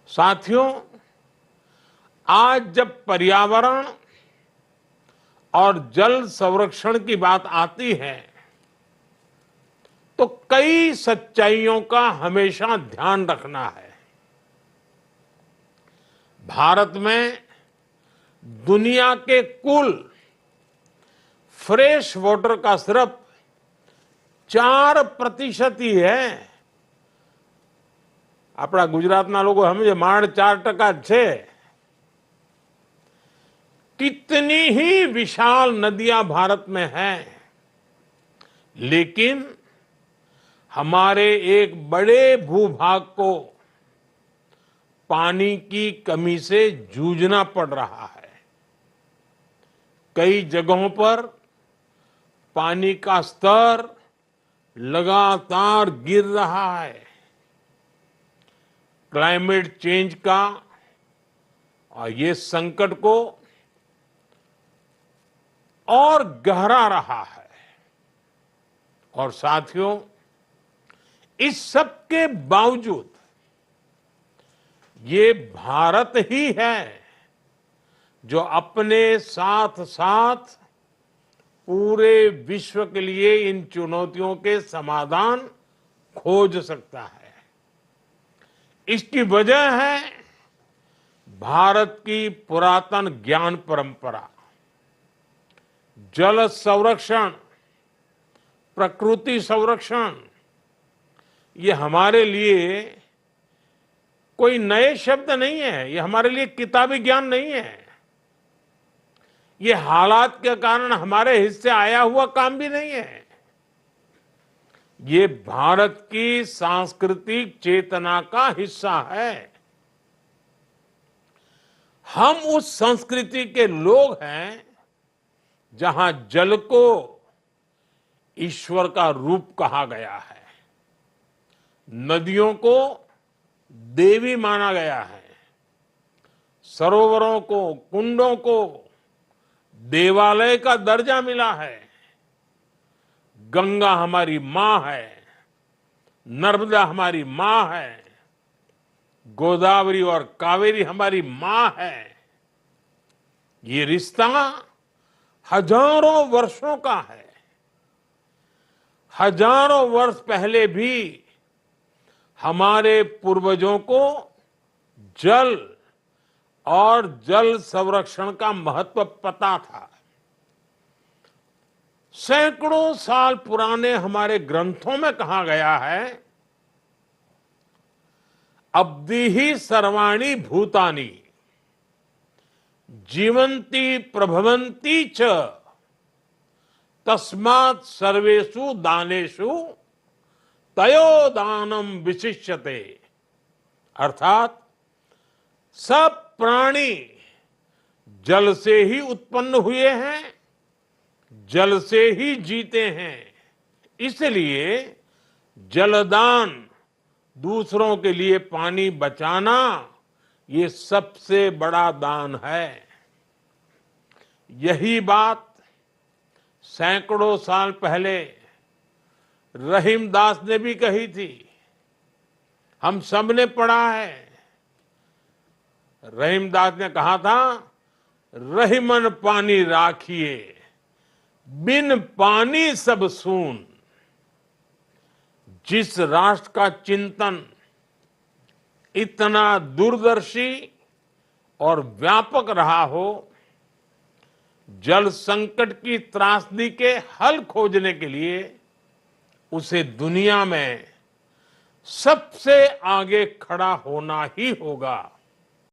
साथियों, आज जब पर्यावरण और जल संरक्षण की बात आती है तो कई सच्चाइयों का हमेशा ध्यान रखना है। भारत में दुनिया के कुल फ्रेश वाटर का सिर्फ 4% ही है। अपना गुजरातना लोगो समझे माड़ 4% छे। कितनी ही विशाल नदियां भारत में हैं, लेकिन हमारे एक बड़े भूभाग को पानी की कमी से जूझना पड़ रहा है। कई जगहों पर पानी का स्तर लगातार गिर रहा है। क्लाइमेट चेंज का और ये संकट को और गहरा रहा है। और साथियों, इस सब के बावजूद ये भारत ही है जो अपने साथ साथ पूरे विश्व के लिए इन चुनौतियों के समाधान खोज सकता है। इसकी वजह है भारत की पुरातन ज्ञान परंपरा। जल संरक्षण, प्रकृति संरक्षण, ये हमारे लिए कोई नए शब्द नहीं है। ये हमारे लिए किताबी ज्ञान नहीं है। ये हालात के कारण हमारे हिस्से आया हुआ काम भी नहीं है। ये भारत की सांस्कृतिक चेतना का हिस्सा है। हम उस संस्कृति के लोग हैं जहां जल को ईश्वर का रूप कहा गया है, नदियों को देवी माना गया है, सरोवरों को, कुंडों को देवालय का दर्जा मिला है। गंगा हमारी मां है, नर्मदा हमारी मां है, गोदावरी और कावेरी हमारी मां है। ये रिश्ता हजारों वर्षों का है। हजारों वर्ष पहले भी हमारे पूर्वजों को जल और जल संरक्षण का महत्व पता था। सैकड़ों साल पुराने हमारे ग्रंथों में कहा गया है, अब्धिः सर्वाणि भूतानि जीवन्ति प्रभवन्ति च तस्मात् सर्वेषु दानेषु तयो दानम विशिष्यते। अर्थात सब प्राणी जल से ही उत्पन्न हुए हैं, जल से ही जीते हैं। इसलिए जलदान, दूसरों के लिए पानी बचाना, ये सबसे बड़ा दान है। यही बात सैकड़ों साल पहले रहीमदास ने भी कही थी। हम सब ने पढ़ा है। रहीमदास ने कहा था, रहीमन पानी राखिए, बिन पानी सब सून। जिस राष्ट्र का चिंतन इतना दूरदर्शी और व्यापक रहा हो, जल संकट की त्रासदी के हल खोजने के लिए उसे दुनिया में सबसे आगे खड़ा होना ही होगा।